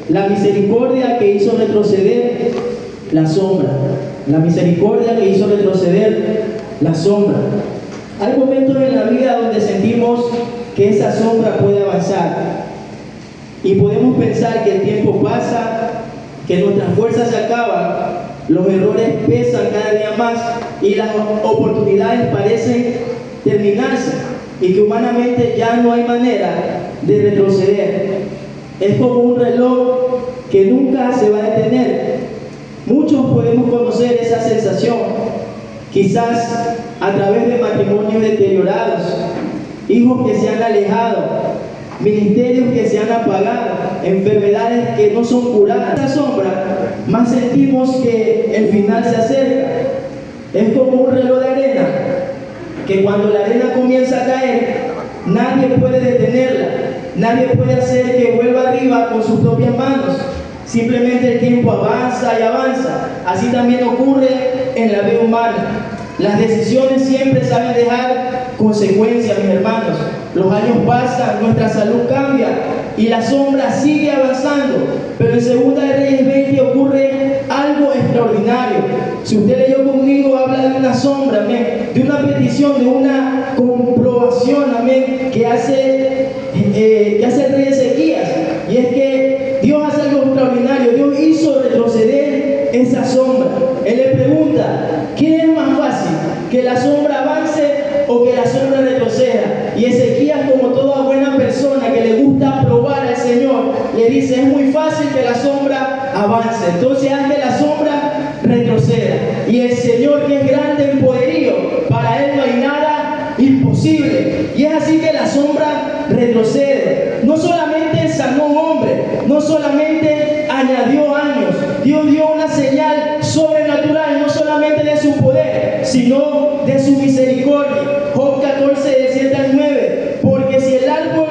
la misericordia que hizo retroceder la sombra. La misericordia que hizo retroceder la sombra. Hay momentos en la vida donde sentimos que esa sombra puede avanzar y podemos pensar que el tiempo pasa, que nuestras fuerzas se acaban, los errores pesan cada día más y las oportunidades parecen terminarse y que humanamente ya no hay manera de retroceder. Es como un reloj que nunca se va a detener. Muchos podemos conocer esa sensación, quizás a través de matrimonios deteriorados, hijos que se han alejado, ministerios que se han apagado, enfermedades que no son curadas. Esa sombra, más sentimos que el final se acerca. Es como un reloj de arena, que cuando la arena comienza a caer, nadie puede detenerla, nadie puede hacer que vuelva arriba con sus propias manos. Simplemente el tiempo avanza y avanza. Así también ocurre en la vida humana. Las decisiones siempre saben dejar consecuencias, mis hermanos. Los años pasan, nuestra salud cambia y la sombra sigue avanzando. Pero en Segunda de Reyes 20 ocurre algo extraordinario. Si usted leyó conmigo, habla de una sombra, amén, de una petición, de una comprobación, amén, que hace el rey Ezequías. Y es que Dios hace algo extraordinario. Dios hizo retroceder esa sombra. Él le pregunta, ¿qué es más fácil? ¿Que la sombra avance o que la sombra retroceda? Y Ezequías, como toda buena persona que le gusta probar al Señor, le dice, es muy fácil que la sombra avance. Entonces haz que la sombra retroceda. Y el Señor, que es grande en poderío, para Él no hay nada imposible. Y es así que la sombra retrocede. No solamente sanó un hombre, no solamente añadió años, Dios dio una señal sobrenatural, no solamente de su poder, sino de su misericordia. Job 14, del 7 al 9. Porque si el árbol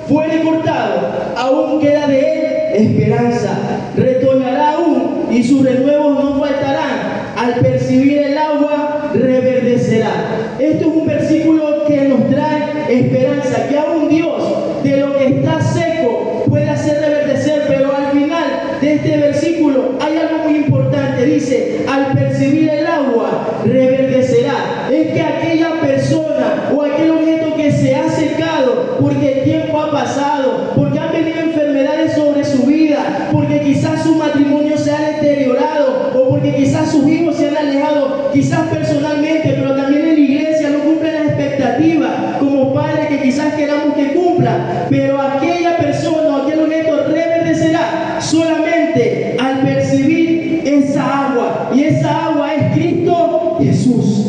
fuere cortado, aún queda de él esperanza. Retoñará aún y sus renuevos no faltarán. Al percibir el agua, reverdecerá. Esto es un versículo que nos trae esperanza, que aún Dios, de lo que está seco, puede hacer reverdecer. Pero al final de este versículo hay algo muy importante. Dice, al percibir el agua, reverdecerá. Es que aquella persona o aquel objeto que se ha secado porque el tiempo ha pasado, porque han venido enfermedades sobre su vida, porque quizás su matrimonio se ha deteriorado o porque quizás sus hijos se han alejado, quizás personalmente, pero también en la iglesia no cumplen las expectativas como padres que quizás queramos que cumplan. Pero aquella persona o aquel objeto reverdecerá solamente al percibir esa agua. Y esa agua es Cristo Jesús.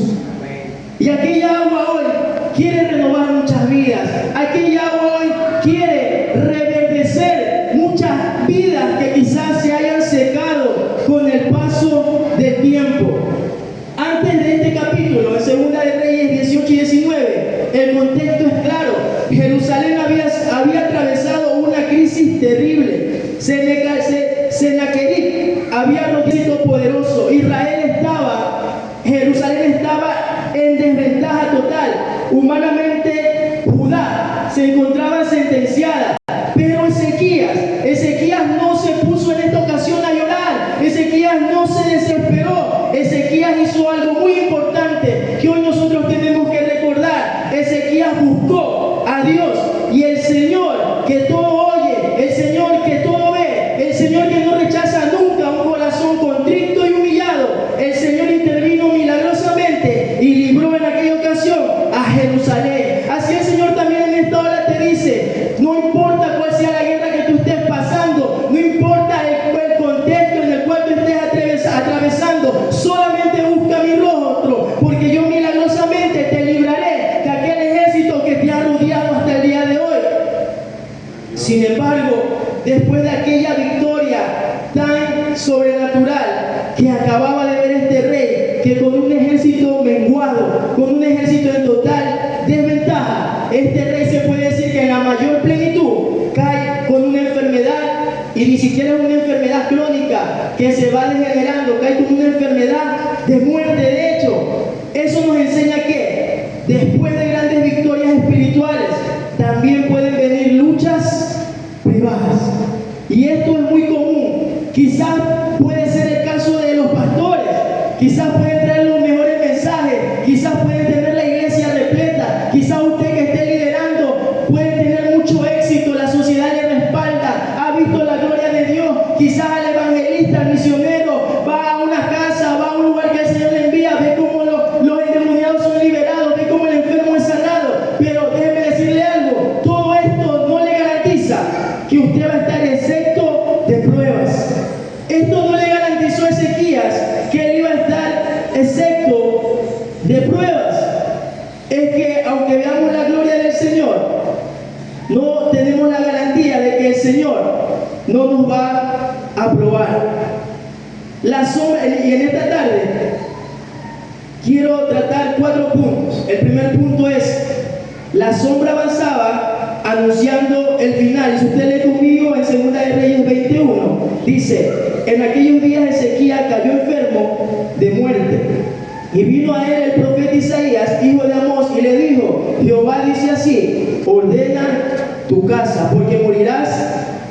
Y aquella agua hoy quiere renovar muchas vidas. Aquella agua hoy quiere reverdecer muchas vidas que quizás se hayan secado con el paso del tiempo. Antes de este capítulo, en Segunda de Reyes 18 y 19, el contexto es claro. Jerusalén había atravesado una crisis terrible. Sennacherib había rodeado poderoso. Jerusalén estaba en desventaja total. Humanamente, Judá se encontraba sentenciada. Pero Ezequías no se puso en esta ocasión a llorar. Ezequías no se desesperó. Ezequías hizo algo muy importante que hoy nosotros tenemos que recordar. Ezequías buscó a Dios, y el Señor que todo oye, el Señor que todo ve, el Señor que no rechaza nunca un corazón contrito y humillado, el Señor intervino milagrosamente y libró en aquella ocasión a Jerusalén. Así el Señor también en esta hora te dice, no importa cuál sea la guerra que tú estés pasando, no importa el contexto en el cual tú estés atravesando, solamente busca mi rostro, porque yo milagrosamente te libraré de aquel ejército que te ha rodeado hasta el día de hoy. Sin embargo, después de aquella victoria tan sobrenatural que acababa de ver este rey, que con un ejército menguado, con un ejército en total desventaja, este rey se puede decir que en la mayor plenitud cae con una enfermedad, y ni siquiera una enfermedad crónica que se va degenerando, cae con una enfermedad de muerte. De hecho, eso nos enseña que después de grandes victorias espirituales también pueden venir luchas privadas. Y esto es muy común Quizás puede ser el caso de los pastores, quizás pueden traer los mejores mensajes, quizás pueden tener la iglesia repleta, quizás usted que esté liderando puede tener mucho éxito, la sociedad le respalda, ha visto la gloria de Dios, quizás al evangelista, al misionero, va a una casa, va a un lugar que el Señor le envía, ve cómo los endemoniados son liberados, ve cómo el enfermo es sanado, pero déjeme decirle algo, todo esto no le garantiza que usted va a estar exento de pruebas. Esto no le garantizó a Ezequías que él iba a estar exento de pruebas. Es que aunque veamos la gloria del Señor, no tenemos la garantía de que el Señor no nos va a probar. La sombra, y en esta tarde quiero tratar 4 puntos. El primer punto es: la sombra avanzaba anunciando el final. Y si usted lee conmigo en 2 de Reyes 21, dice: en aquellos días Ezequías cayó enfermo de muerte, y vino a él el profeta Isaías, hijo de Amós, y le dijo: Jehová dice así, ordena tu casa, porque morirás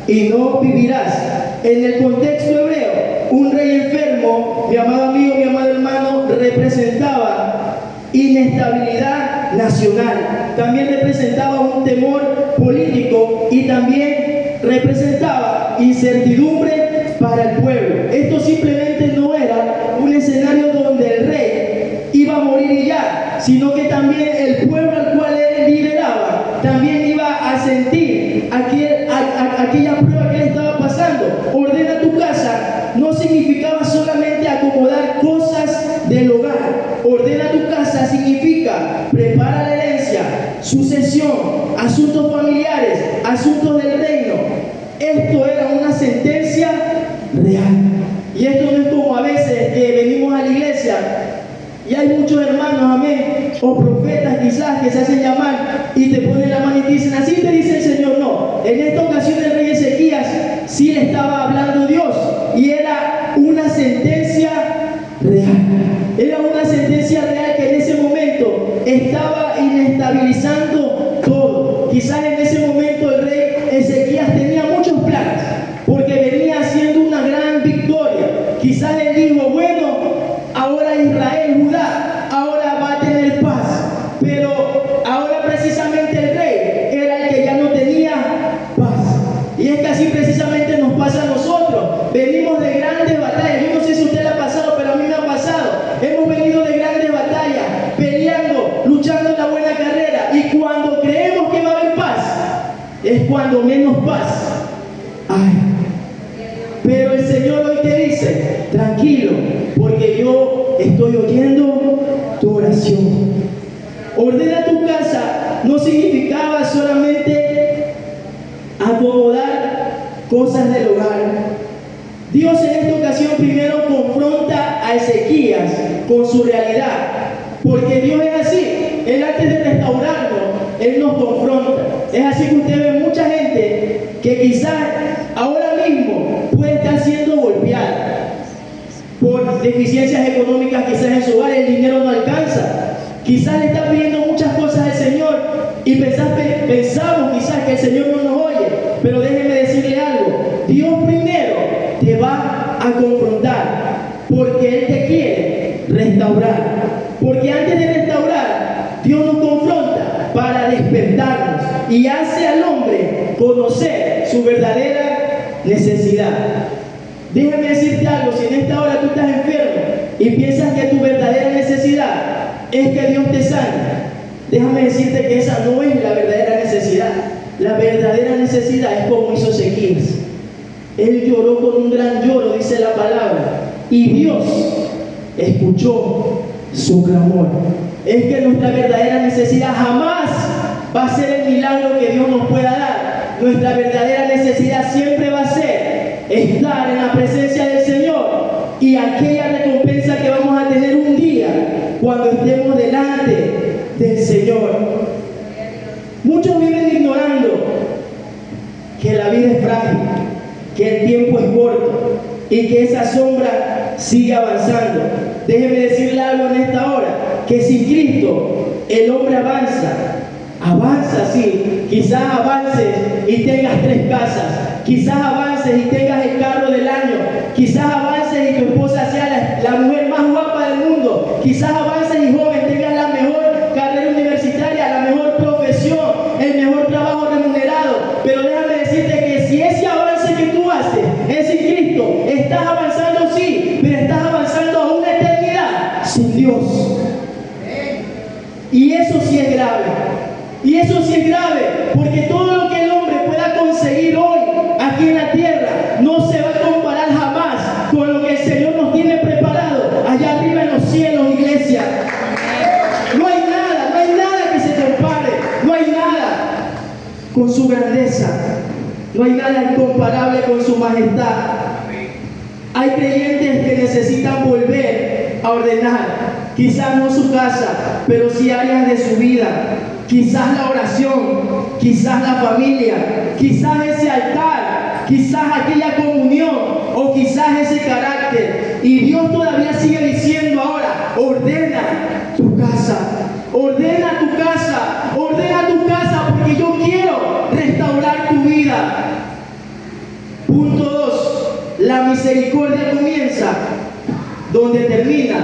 y no vivirás. En el contexto hebreo, un rey enfermo, mi amado amigo, mi amado hermano, representaba inestabilidad nacional, también representaba un temor político y también representaba incertidumbre para el pueblo. Esto simplemente no era un escenario donde el rey iba a morir y ya, sino que también el pueblo al cual él lideraba también iba a sentir aquella prueba que él estaba pasando. Ordena tu casa no significaba solamente acomodar cosas del hogar. Ordena tu casa significa prepara la herencia, sucesión, asuntos familiares, asuntos del reino. Esto era una sentencia real. Y esto no es como a veces que venimos a la iglesia y hay muchos hermanos, amén, o profetas quizás que se hacen llamar y te ponen la mano y te dicen: así te dice el Señor. No, en esta ocasión el rey Ezequías sí le estaba hablando Dios, y era una sentencia real. Era una sentencia real que en ese momento estaba inestabilizando todo. Quizás en ese momento el rey Ezequías tenía muchos planes, porque venía haciendo una gran victoria. Quizás él dijo: bueno, ahora Israel, Judá, ahora va a tener paz. Pero ahora precisamente el rey era el que ya no tenía paz. Y es que así precisamente nos pasa a nosotros. Venimos de grandes batallas. Yo no sé si a usted le ha pasado, pero a mí me ha pasado. Hemos venido de grandes batallas, peleando, luchando en la buena carrera. Y cuando creemos que va a haber paz, es cuando menos paz hay. Pero el Señor hoy te dice: tranquilo, porque yo estoy oyendo tu oración. Ordena tu casa no significaba solamente acomodar cosas del hogar. Dios en esta ocasión primero confronta a Ezequías con su realidad, porque Dios es así. Él, antes de restaurarnos, Él nos confronta. Es así que usted ve mucha gente que quizás ahora mismo puede estar siendo golpeada por deficiencias económicas, quizás en su hogar el dinero no alcanza. Quizás le está pidiendo muchas cosas al Señor y pensamos quizás que el Señor no nos oye. Pero déjeme decirle algo: Dios primero te va a confrontar, porque Él te quiere restaurar. Porque antes de restaurar, Dios nos confronta para despertarnos y hace al hombre conocer su verdadera necesidad. Déjame decirte algo: si en esta hora tú estás enfermo y piensas que tu verdadera necesidad es que Dios te sane, déjame decirte que esa no es la verdadera necesidad. La verdadera necesidad es como hizo Ezequías. Él lloró con un gran lloro, dice la palabra, y Dios escuchó su clamor. Es que nuestra verdadera necesidad jamás va a ser el milagro que Dios nos pueda dar. Nuestra verdadera necesidad siempre va a ser estar en la presencia del Señor y aquella recompensa que vamos a tener un día cuando estemos delante del Señor. Muchos viven ignorando que la vida es frágil, que el tiempo es corto y que esa sombra sigue avanzando. Déjeme decirle algo en esta hora: que sin Cristo el hombre avanza sí, quizás avances y tengas 3 casas, quizás avances y tengas el carro del año, eso sí es grave, porque todo lo que el hombre pueda conseguir hoy aquí en la tierra no se va a comparar jamás con lo que el Señor nos tiene preparado allá arriba en los cielos, iglesia. No hay nada que se compare, no hay nada con su grandeza, no hay nada incomparable con su majestad. Hay creyentes que necesitan volver a ordenar, quizás no su casa, pero sí áreas de su vida, quizás la oración, quizás la familia, quizás ese altar, quizás aquella comunión o quizás ese carácter. Y Dios todavía sigue diciendo ahora: ordena tu casa, ordena tu casa, ordena tu casa, porque yo quiero restaurar tu vida. Punto 2. La misericordia comienza donde termina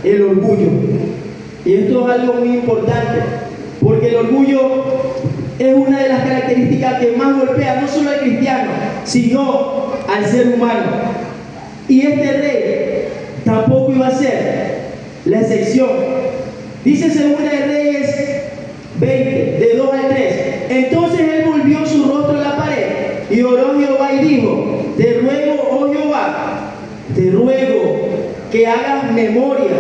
el orgullo. Y esto es algo muy importante, porque el orgullo es una de las características que más golpea no solo al cristiano, sino al ser humano. Y este rey tampoco iba a ser la excepción. Dice Segunda de Reyes 20, de 2 al 3. Entonces él volvió su rostro a la pared y oró a Jehová y dijo: te ruego, oh Jehová, te ruego que hagas memoria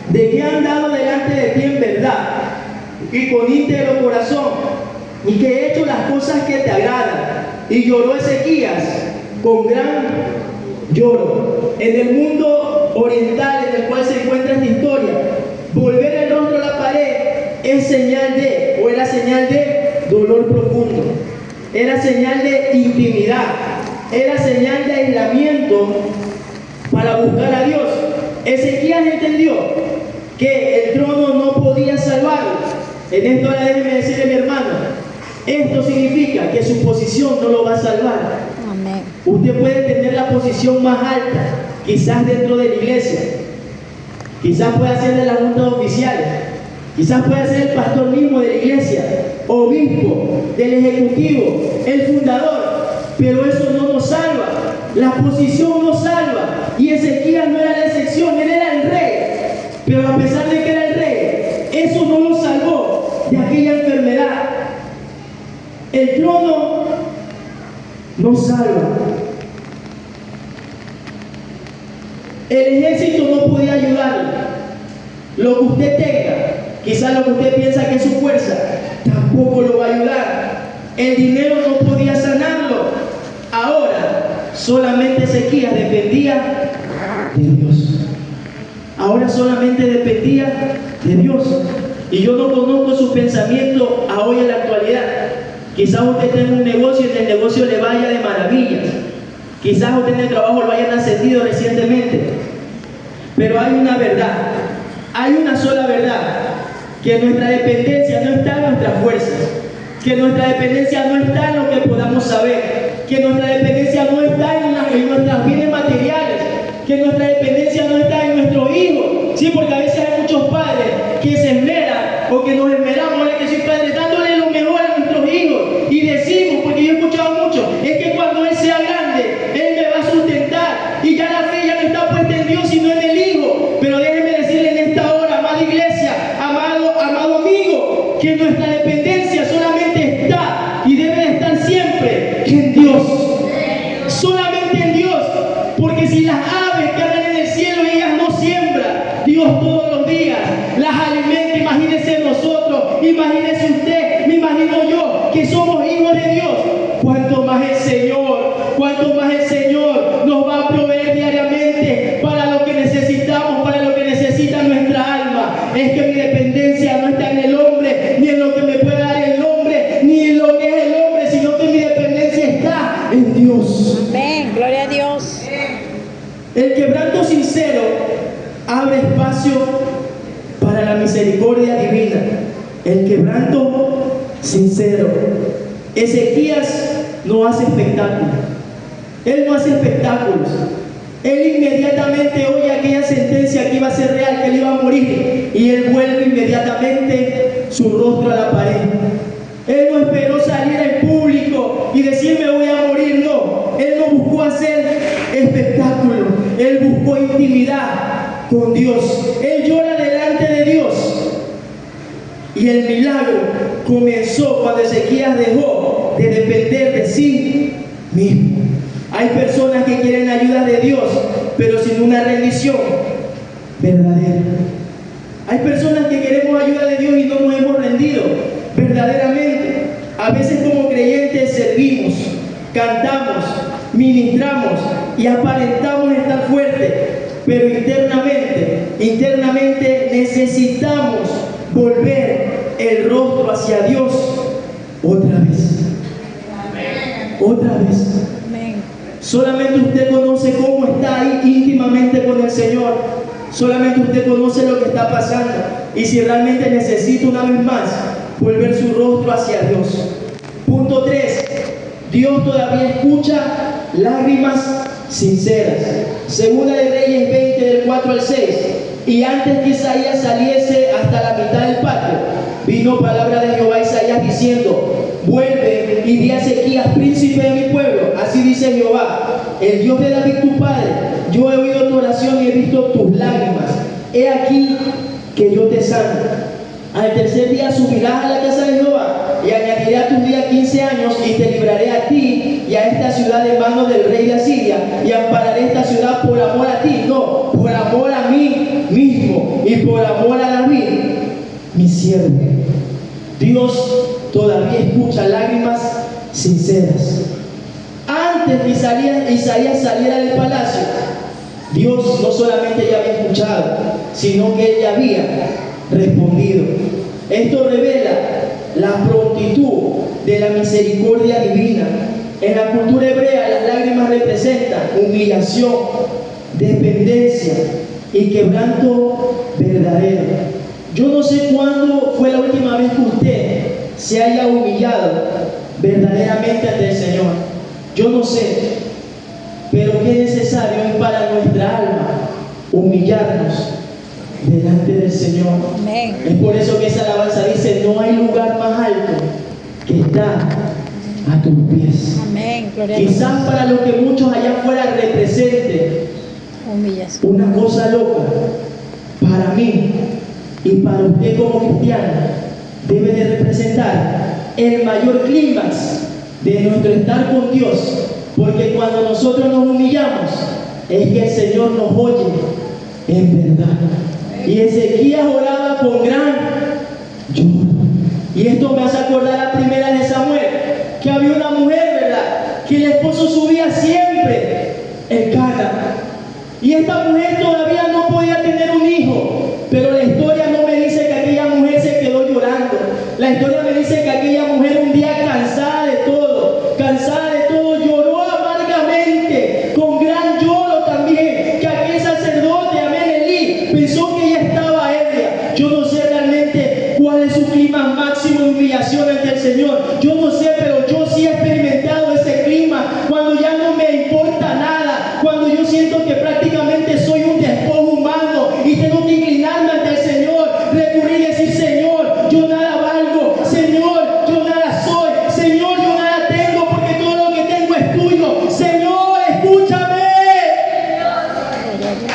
de que he andado delante de ti en verdad y con íntegro corazón, y que he hecho las cosas que te agradan. Y lloró Ezequías con gran lloro. En el mundo oriental en el cual se encuentra esta historia, volver el rostro a la pared es señal de, o era señal de dolor profundo, era señal de intimidad, era señal de aislamiento para buscar a Dios. Ezequías entendió que el trono no podía salvarlo. En esto ahora déjeme decirle, mi hermano, esto significa que su posición no lo va a salvar. Amén. Usted puede tener la posición más alta, quizás dentro de la iglesia, quizás pueda ser de las juntas oficiales, quizás pueda ser el pastor mismo de la iglesia, obispo, del ejecutivo, el fundador, pero eso no nos salva. La posición nos salva. Y Ezequías no era la excepción, él era el rey. Pero a pesar de que era el rey, eso no lo salvó de aquella enfermedad. El trono no salva. El ejército no podía ayudarlo. Lo que usted tenga, quizás lo que usted piensa que es su fuerza, tampoco lo va a ayudar. El dinero no podía sanarlo. Ahora solamente Ezequías dependía de Dios. Ahora solamente dependía de Dios. Y yo no conozco su pensamiento a hoy en la actualidad. Quizás usted tenga un negocio y en el negocio le vaya de maravillas. Quizás usted en el trabajo lo hayan ascendido recientemente. Pero hay una verdad, hay una sola verdad: que nuestra dependencia no está en nuestras fuerzas, que nuestra dependencia no está en lo que podamos saber, que nuestra dependencia no está en nuestras bienes materiales, que nuestra dependencia no está en nuestros hijos. Sí, porque a veces hay muchos padres que se esmeran o que nos esmeramos, ahora que soy padre, dándole lo mejor a nuestros hijos, y decimos, porque yo he escuchado mucho, es que cuando él sea grande, él me va a sustentar, y ya la fe ya no está puesta en Dios sino en el Hijo. Pero déjeme decirle en esta hora, amada iglesia, amado amigo, que nuestra dependencia solamente está y debe de estar siempre en Dios, solamente en Dios. Porque si las aves que andan en el cielo, ellas no siembran, Dios todos los días las alimenta. Imagínese nosotros, imagínese usted, me imagino yo, que somos hijos de Dios. Cuanto más el Señor nos va a proveer diariamente para lo que necesitamos, para lo que necesita nuestra alma. Es que mi dependencia no está en el hombre, ni en lo que me puede dar el hombre, ni en lo que es el hombre, sino que mi dependencia está en Dios. Amén. Gloria a Dios. El quebranto sincero abre espacio para la misericordia divina. El quebranto sincero. Ezequías no hace espectáculos. Él no hace espectáculos. Él inmediatamente oye aquella sentencia que iba a ser real, que él iba a morir, y él vuelve inmediatamente su rostro a la pared. Él no esperó salir al público y decir me voy a morir, no. Él no buscó hacer espectáculo, él buscó intimidad con Dios. Él llora delante de Dios y el milagro comenzó cuando Ezequías dejó de depender de sí mismo. Hay personas que quieren ayuda de Dios, pero sin una rendición verdadera. Hay personas que queremos ayuda de Dios y no nos hemos rendido verdaderamente. A veces como creyentes servimos, cantamos, ministramos y aparentamos estar fuertes, pero internamente necesitamos volver el rostro hacia Dios otra vez. Otra vez. Amén. Solamente usted conoce cómo está ahí íntimamente con el Señor. Solamente usted conoce lo que está pasando. Y si realmente necesita una vez más volver su rostro hacia Dios. Punto 3. Dios todavía escucha lágrimas sinceras. Segunda de Reyes 20, del 4 al 6. Y antes que Isaías saliese hasta la mitad del patio, vino palabra de Jehová a Isaías diciendo: vuelve y di a Ezequías, príncipe de mi pueblo, así dice Jehová, el Dios de David tu padre, yo he oído tu oración y he visto tus lágrimas. He aquí que yo te sano. Al tercer día subirás a la casa de Jehová y añadiré a tus días 15 años y te libraré a ti y a esta ciudad de manos del rey de Asiria y ampararé esta ciudad por amor a ti, no, por amor a mí mismo y por amor a David, mi siervo. Dios todavía escucha lágrimas sinceras. Antes de Isaías saliera del palacio, Dios no solamente ya había escuchado, sino que Él ya había respondido. Esto revela la prontitud de la misericordia divina. En la cultura hebrea, las lágrimas representan humillación, dependencia y quebranto verdadero. Yo no sé cuándo fue la última vez que usted se haya humillado verdaderamente ante el Señor. Yo no sé, pero qué necesario es para nuestra alma humillarnos delante del Señor. Amén. Es por eso que esa alabanza dice: no hay lugar más alto que está a tus pies. Amén. Gloria a Dios. Quizás para lo que muchos allá afuera represente Humillación. una cosa loca, para mí y para usted como cristiano debe de representar el mayor clímax de nuestro estar con Dios, porque cuando nosotros nos humillamos es que el Señor nos oye en verdad. Y Ezequías oraba con gran lloro. Y esto me hace acordar a primera de Samuel, que había una mujer, ¿verdad?, que el esposo subía siempre el Cana. Y esta mujer todavía no podía tener un hijo, pero la historia no me dice que aquella mujer se quedó llorando. La historia me dice que aquella mujer un día cansada de todo, lloró amargamente, con gran lloro también, que aquel sacerdote, amén, Elí, pensó que ella estaba ebria. Yo no sé realmente cuál es su clima máximo de humillación ante el Señor. Yo no sé, pero yo sí he experimentado ese clima, cuando ya no me importa nada, cuando yo siento que prácticamente soy un despojo humano y tengo que inclinarme ante el Señor, recurrir y decir: Señor, yo nada valgo, Señor, yo nada soy, Señor, yo nada tengo, porque todo lo que tengo es tuyo. Señor, escúchame.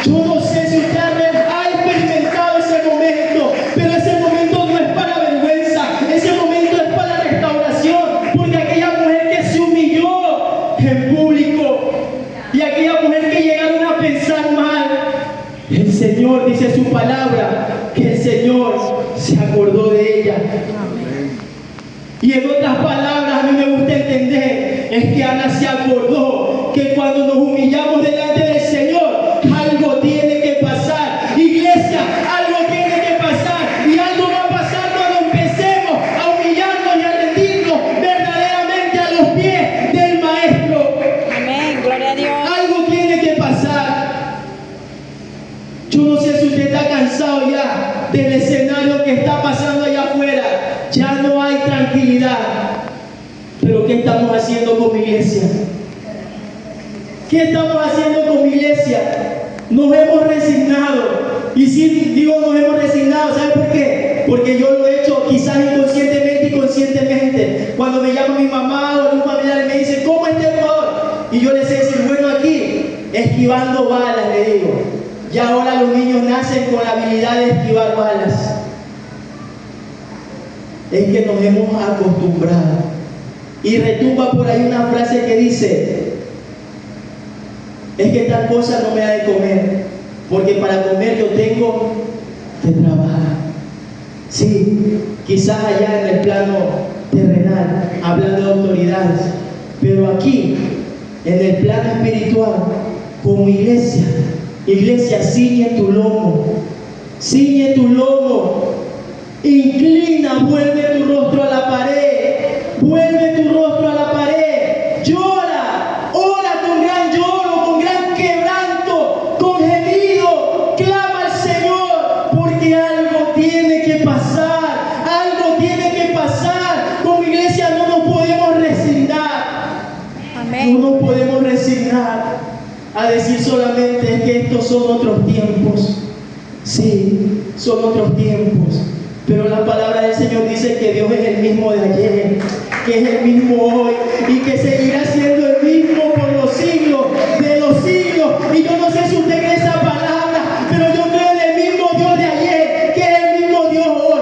Yo no sé si usted ha experimentado ese momento, pero ese momento no es para vergüenza, ese momento es para restauración, porque aquella mujer que se humilló en público y aquella mujer que llegaron a pensar mal, el Señor dice su palabra que el Señor se acordó de ella. Y en otras palabras, a mí me gusta entender es que Ana se acordó que cuando nos humillamos delante del Señor, algo tiene que pasar. Iglesia, algo tiene que pasar, y algo va a pasar cuando empecemos a humillarnos y a rendirnos verdaderamente a los pies del Maestro. Amén. Gloria a Dios. Algo tiene que pasar. Yo no sé si usted está cansado ya del escenario que está pasando allá afuera. Ya no hay tranquilidad. Pero ¿qué estamos haciendo con mi iglesia? ¿Qué estamos haciendo con mi iglesia? Nos hemos resignado. Y si digo nos hemos resignado, ¿sabe por qué? Porque yo lo he hecho quizás inconscientemente y conscientemente. Cuando me llama mi mamá o algún familiar y me dice: ¿cómo está Ecuador? Y yo les sé decir: bueno, aquí, esquivando balas, le digo. Ya ahora los niños nacen con la habilidad de esquivar balas. es que nos hemos acostumbrado. Y retumba por ahí una frase que dice, es que tal cosa no me ha de comer, porque para comer yo tengo que trabajar. Sí, quizás allá en el plano terrenal, hablando de autoridades, pero aquí, en el plano espiritual, como iglesia, ciñe tu lomo, inclina, vuelve tu rostro a la pared, llora, ora con gran lloro, con gran quebranto, con gemido, clama al Señor, porque algo tiene que pasar. Como iglesia no nos podemos resignar. Amén. No nos podemos resignar a decir solamente que estos son otros tiempos. Sí, son otros tiempos. Pero la palabra del Señor dice que Dios es el mismo de ayer, que es el mismo hoy y que seguirá siendo el mismo por los siglos de los siglos. Y yo no sé si usted cree esa palabra, pero yo creo en el mismo Dios de ayer, que es el mismo Dios hoy.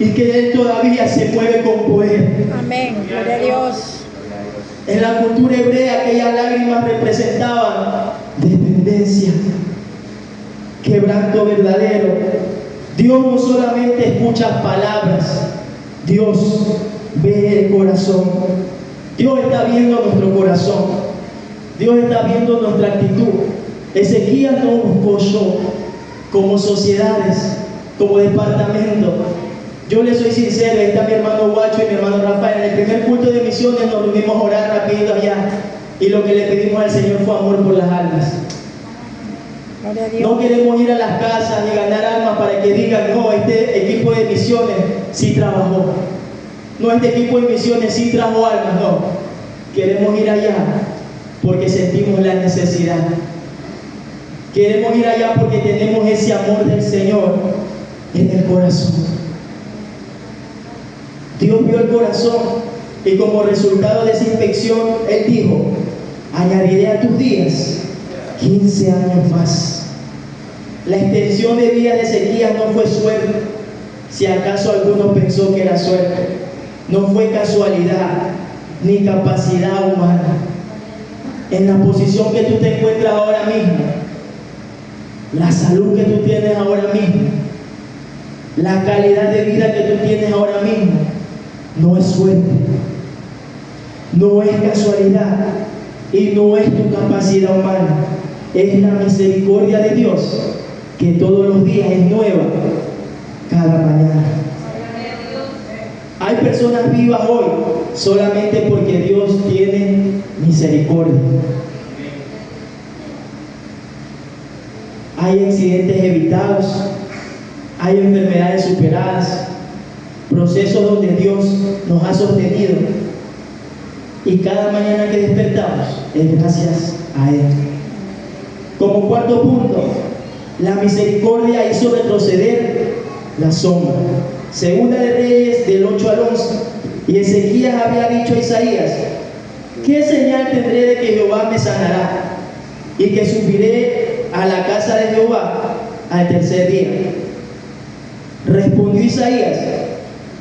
Y que Él todavía se mueve con poder. Amén. Gloria a Dios. En la cultura hebrea, aquellas lágrimas representaban dependencia, quebranto verdadero. Dios no solamente escucha palabras, Dios ve el corazón. Dios está viendo nuestro corazón. Dios está viendo nuestra actitud. Ezequías no buscó show como sociedades, como departamento. Yo le soy sincero, ahí está mi hermano Guacho y mi hermano Rafael. En el primer culto de misiones nos reunimos a orar rapidito allá. Y lo que le pedimos al Señor fue amor por las almas. Gloria a Dios. No queremos ir a las casas y ganar almas para que digan, no, este equipo de misiones sí trabajó. No, este equipo de misiones sí trajo almas. No, queremos ir allá porque sentimos la necesidad. Queremos ir allá porque tenemos ese amor del Señor en el corazón. Dios vio el corazón y como resultado de esa inspección, Él dijo, añadiré a tus días 15 años más. La extensión de vida de Ezequías no fue suerte, si acaso alguno pensó que era suerte. No fue casualidad ni capacidad humana. En la posición que tú te encuentras ahora mismo, la salud que tú tienes ahora mismo, la calidad de vida que tú tienes ahora mismo, no es suerte, no es casualidad y no es tu capacidad humana. Es la misericordia de Dios que todos los días es nueva cada mañana. Hay personas vivas hoy solamente porque Dios tiene misericordia. Hay accidentes evitados, hay enfermedades superadas, procesos donde Dios nos ha sostenido. Y cada mañana que despertamos es gracias a Él. Como cuarto punto, la misericordia hizo retroceder la sombra. Segunda de Reyes del 8 al 11. Y Ezequías había dicho a Isaías, ¿qué señal tendré de que Jehová me sanará? Y que subiré a la casa de Jehová al tercer día. Respondió Isaías,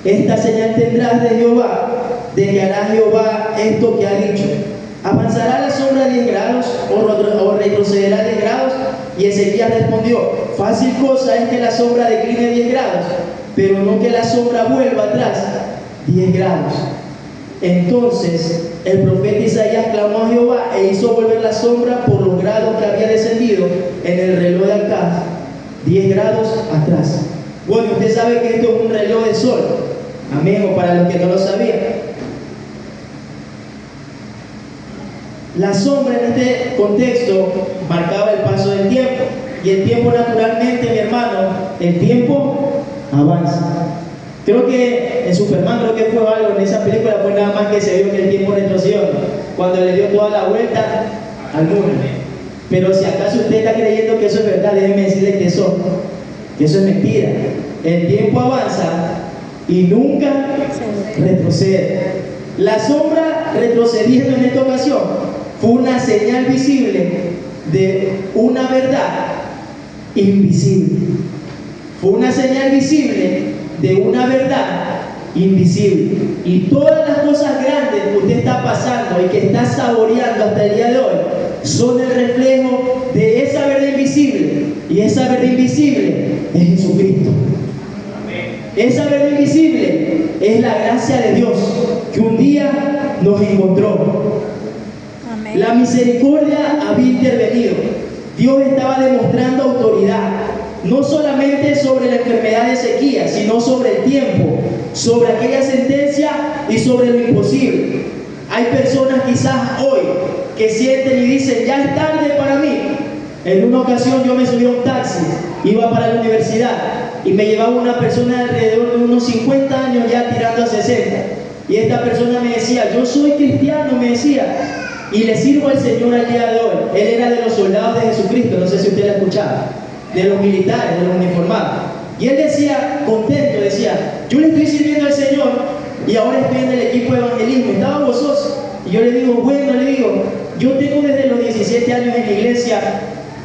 esta señal tendrás de Jehová, de que hará Jehová esto que ha dicho. ¿Avanzará la sombra 10 grados o retrocederá 10 grados? Y Ezequías respondió, fácil cosa es que la sombra decline 10 grados, pero no que la sombra vuelva atrás 10 grados. Entonces el profeta Isaías clamó a Jehová e hizo volver la sombra por los grados que había descendido en el reloj de acá, 10 grados atrás. Bueno, usted sabe que esto es un reloj de sol. Amén, o para los que no lo sabían. La sombra en este contexto marcaba el paso del tiempo. Y el tiempo naturalmente, mi hermano, el tiempo avanza. Creo que en Superman, creo que fue algo en esa película, fue nada más que se vio que el tiempo retrocedió, cuando le dio toda la vuelta al mundo. Pero si acaso usted está creyendo que eso es verdad, déjeme decirle que eso es mentira. El tiempo avanza y nunca retrocede. La sombra retrocediendo en esta ocasión fue una señal visible de una verdad invisible. Fue una señal visible de una verdad invisible. Y todas las cosas grandes que usted está pasando y que está saboreando hasta el día de hoy son el reflejo de esa verdad invisible. Y esa verdad invisible es Jesucristo. Esa verdad invisible es la gracia de Dios que un día nos encontró. Amén. La misericordia había intervenido. Dios estaba demostrando autoridad, no solamente sobre la enfermedad de sequía, sino sobre el tiempo, sobre aquella sentencia y sobre lo imposible. Hay personas quizás hoy que sienten y dicen, ya es tarde para mí. En una ocasión yo me subí a un taxi, iba para la universidad y me llevaba una persona alrededor de unos 50 años ya tirando a 60. Y esta persona me decía, yo soy cristiano, me decía, y le sirvo al Señor al día de hoy. Él era de los soldados de Jesucristo, no sé si usted lo ha escuchado, de los militares, de los uniformados. Y él decía, contento, decía, yo le estoy sirviendo al Señor y ahora estoy en el equipo de evangelismo. Estaba gozoso. Y yo le digo, bueno, le digo, yo tengo desde los 17 años en la iglesia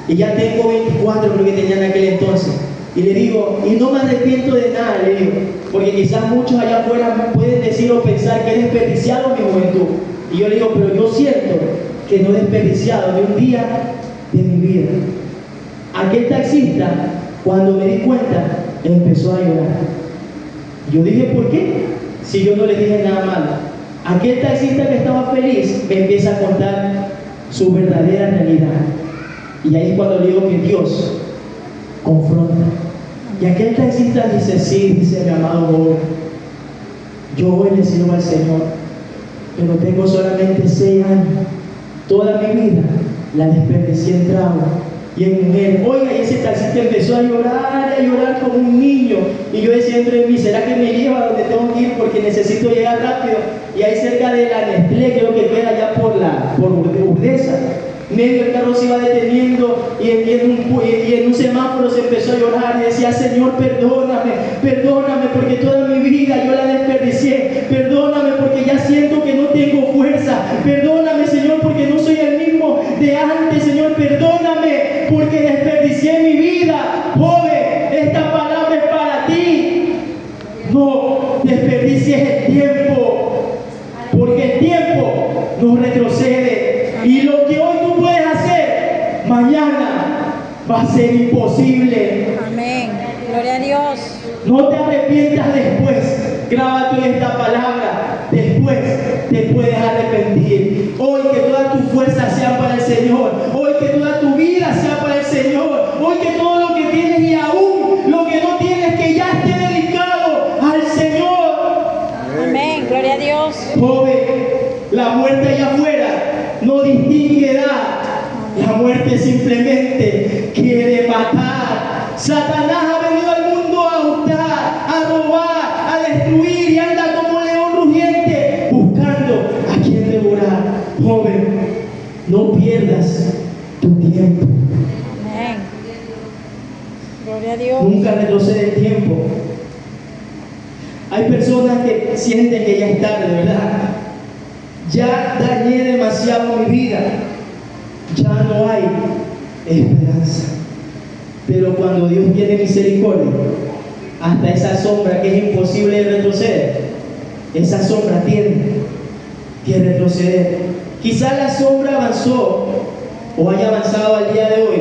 y ya tengo 24, creo que tenía en aquel entonces. Y le digo, y no me arrepiento de nada, le digo, porque quizás muchos allá afuera pueden decir o pensar que he desperdiciado mi juventud. Y yo le digo, pero yo siento que no he desperdiciado de un día de mi vida. Aquel taxista, cuando me di cuenta, empezó a llorar. Yo dije, ¿por qué? Si yo no le dije nada malo. Aquel taxista que estaba feliz me empieza a contar su verdadera realidad. Y ahí es cuando le digo que Dios confronta. Y aquel taxista dice, sí, dice mi amado joven, yo hoy le sirvo al Señor, pero tengo solamente 6 años. Toda mi vida la desperdicié en trago y en mujer. Oiga, y ese taxista empezó a llorar como un niño. Y yo decía dentro de mí, ¿será que me lleva a donde tengo que ir? Porque necesito llegar rápido. Y ahí cerca de la Nestlé, creo que queda allá por Urdesa, medio el carro se iba deteniendo y en un semáforo se empezó a llorar y decía, Señor, perdóname, perdóname porque toda mi vida yo la desperdicié, perdóname porque ya siento que no tengo fuerza, perdóname, Señor, porque no soy el mismo de antes, Señor, perdóname porque desperdicié mi vida. Joven, esta palabra es para ti. No desperdicies el tiempo, porque el tiempo no retrocede. Y lo que hoy tú puedes hacer, mañana va a ser imposible. Amén. Gloria a Dios. No te arrepientas después. Grábate esta palabra. Después te puedes arrepentir. Hoy que toda tu fuerza sea para el Señor. Hoy que toda tu vida sea para el Señor. Hoy que todo lo que tienes y aún lo que no tienes que ya esté dedicado al Señor. Amén. Gloria a Dios. Joven, la muerte allá afuera no distingue edad. La muerte simplemente quiere matar. Satanás ha venido al mundo a hurtar, a robar, a destruir y anda como león rugiente buscando a quien devorar. Joven, no pierdas tu tiempo. Amén. Gloria a Dios. Nunca retrocede el tiempo. Hay personas que sienten que ya es tarde, ¿verdad? Ya dañé demasiado mi vida, ya no hay esperanza. Pero cuando Dios tiene misericordia, hasta esa sombra que es imposible de retroceder, esa sombra tiene que retroceder. Quizás la sombra avanzó o haya avanzado al día de hoy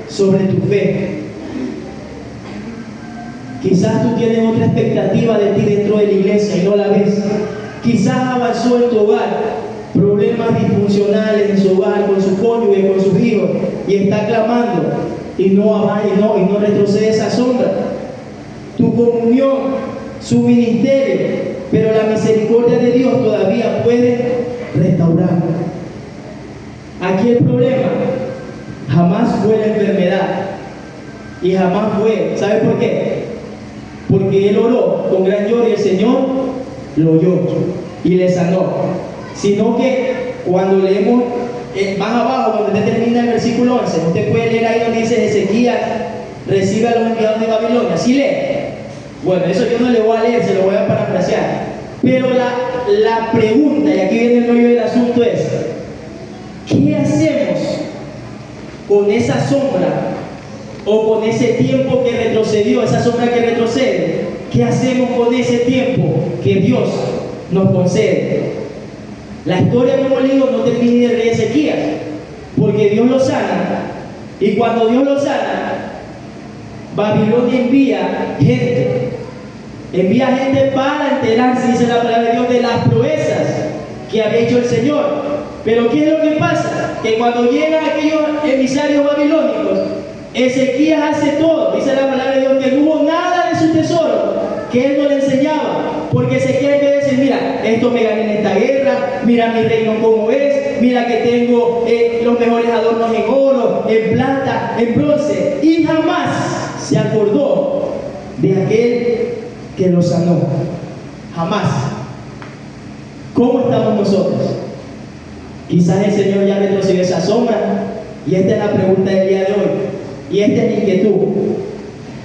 sobre tu fe. Quizás tú tienes otra expectativa de ti dentro de la iglesia y no la ves. Quizás avanzó en tu hogar, problemas disfuncionales en su hogar, con su cónyuge, con sus hijos, y está clamando y no avanza y no retrocede esa sombra. Tu comunión, su ministerio, pero la misericordia de Dios todavía puede restaurar. Aquí el problema jamás fue la enfermedad y jamás fue, ¿sabe por qué? Porque él oró con gran lloro y el Señor lo oyó y le sanó. Sino que cuando leemos más abajo, donde usted termina el versículo 11, usted puede leer ahí donde dice Ezequías recibe a los enviados de Babilonia. ¿Sí lee? Bueno, eso yo no le voy a leer, se lo voy a parafrasear. Pero la pregunta, y aquí viene el meollo del asunto, es ¿qué hacemos con esa sombra o con ese tiempo que retrocedió, esa sombra que retrocede, ¿qué hacemos con ese tiempo que Dios nos concede? La historia, como le digo, no termina de rey Ezequías, porque Dios lo sana, y cuando Dios lo sana, Babilonia envía gente para enterarse, dice la palabra de Dios, de las proezas que había hecho el Señor. Pero ¿qué es lo que pasa? Que cuando llegan aquellos emisarios babilónicos, Ezequías hace todo, dice la palabra de Dios, que no hubo nada de su tesoro que él no le enseñaba, porque Ezequías en vez de decir, mira, esto me gané en esta guerra, mira mi reino como es, mira que tengo los mejores adornos en oro, en plata, en bronce, y jamás se acordó de aquel que lo sanó, jamás. ¿Cómo estamos nosotros? Quizás el Señor ya retrocedió esa sombra, y esta es la pregunta del día de hoy, y esta es la inquietud.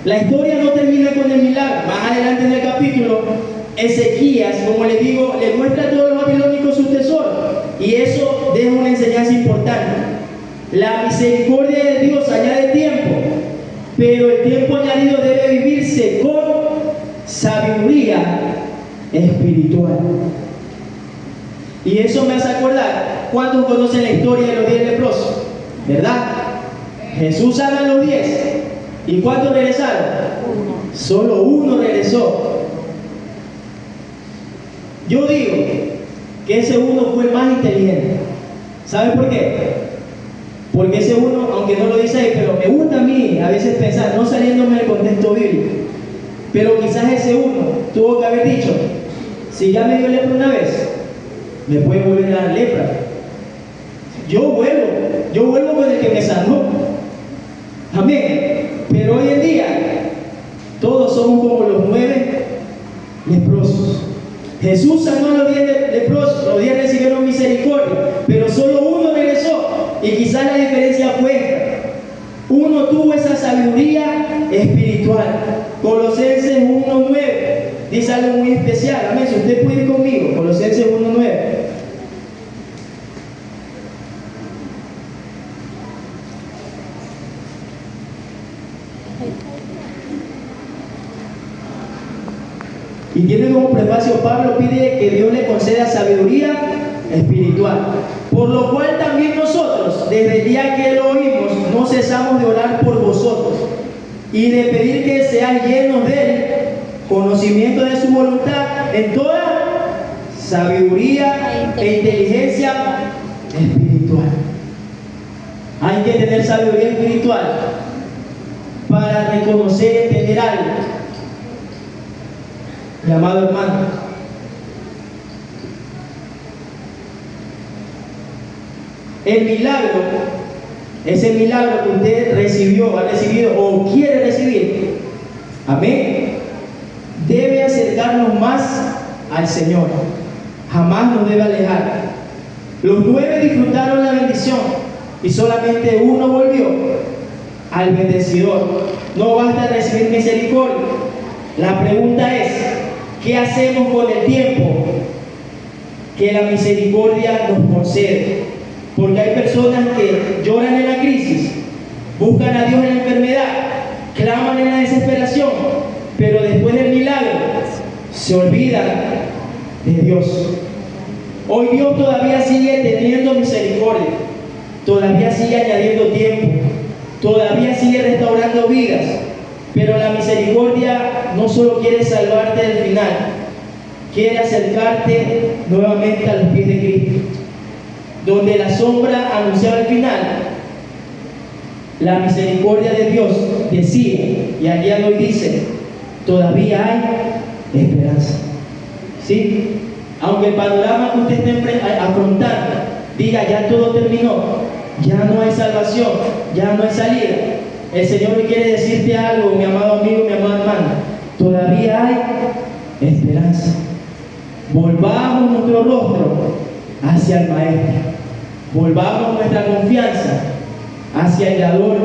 La historia no termina con el milagro. Más adelante en el capítulo, Ezequías, como les digo, le muestra a todos los babilónicos su tesoro, y eso deja una enseñanza importante. La misericordia de Dios añade tiempo, pero el tiempo añadido debe vivirse con sabiduría espiritual. Y eso me hace acordar, ¿cuántos conocen la historia de los 10 leprosos? ¿Verdad? Jesús sana a los 10. ¿Y cuántos regresaron? Solo uno regresó. Yo digo que ese uno fue el más inteligente. ¿Sabe por qué? Porque ese uno, aunque no lo dice ahí, pero me gusta a mí a veces pensar, no saliéndome del contexto bíblico, pero quizás ese uno tuvo que haber dicho, si ya me dio lepra una vez, me puede volver a dar lepra. Yo vuelvo con el que me sanó. Amén. Pero hoy en día, todos somos como los 9 leprosos. Jesús sanó a los 10 leprosos, los 10 recibieron misericordia, pero solo uno regresó. Y quizás la diferencia fue esta: uno tuvo esa sabiduría espiritual. Colosenses 1:9 dice algo muy especial. Amén. Si usted puede ir conmigo, Colosenses 1:9. Y tiene como prefacio, Pablo pide que Dios le conceda sabiduría espiritual, por lo cual también nosotros, desde el día que lo oímos, no cesamos de orar por vosotros y de pedir que seáis llenos de Él, conocimiento de su voluntad, en toda sabiduría e inteligencia espiritual. Hay que tener sabiduría espiritual para reconocer y entender algo. Mi amado hermano, el milagro, ese milagro que usted recibió, ha recibido o quiere recibir, amén, debe acercarnos más al Señor, jamás nos debe alejar. Los 9 disfrutaron la bendición y solamente uno volvió al bendecidor. No basta recibir misericordia. La pregunta es, ¿qué hacemos con el tiempo que la misericordia nos concede? Porque hay personas que lloran en la crisis, buscan a Dios en la enfermedad, claman en la desesperación, pero después del milagro se olvidan de Dios. Hoy Dios todavía sigue teniendo misericordia, todavía sigue añadiendo tiempo, todavía sigue restaurando vidas. Pero la misericordia no solo quiere salvarte del final, quiere acercarte nuevamente a los pies de Cristo. Donde la sombra anunciaba el final, la misericordia de Dios decía, y al día de hoy dice, todavía hay esperanza. ¿Sí? Aunque el panorama que usted esté afrontando diga, ya todo terminó, ya no hay salvación, ya no hay salida, el Señor me quiere decirte algo, mi amado amigo, mi amada hermana, todavía hay esperanza. Volvamos nuestro rostro hacia el Maestro, volvamos nuestra confianza hacia el Dador